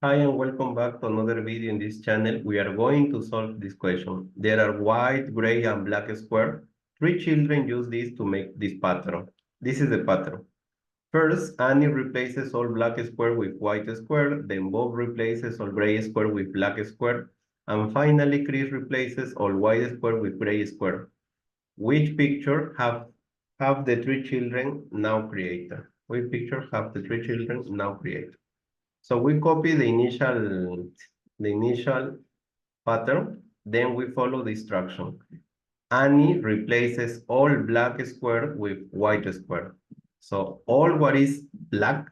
Hi and welcome back to another video in this channel. We are going to solve this question. There are white, gray, and black squares. Three children use this to make this pattern. This is the pattern. First, Annie replaces all black square with white square. Then Bob replaces all gray square with black square. And finally, Chris replaces all white square with gray square. Which picture have the three children now created? Which picture have the three children now created? So we copy the initial pattern, then we follow the instruction. Annie replaces all black square with white square. So all what is black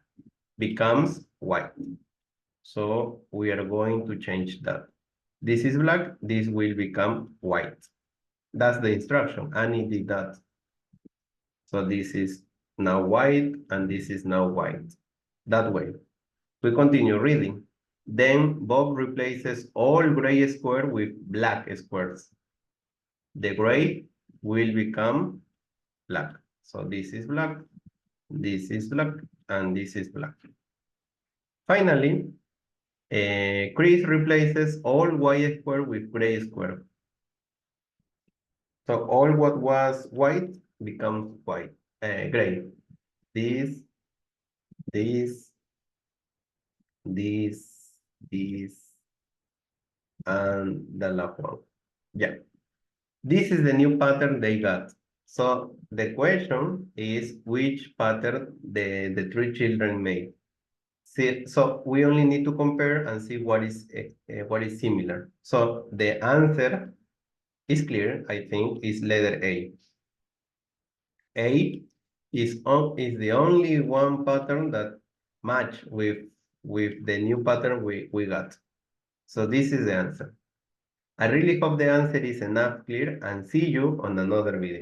becomes white. So we are going to change that. This is black, this will become white. That's the instruction. Annie did that. So this is now white and this is now white. That way. We continue reading. Then Bob replaces all gray square with black squares. The gray will become black. So this is black, and this is black. Finally, Chris replaces all white square with gray square. So all what was white becomes white, gray. This, this, and the last one. Yeah. This is the new pattern they got. So the question is which pattern the three children made. See, so we only need to compare and see what is similar. So the answer is clear, I think, is letter A. A is the only one pattern that match with the new pattern we got. So this is the answer. I really hope the answer is enough clear and see you on another video.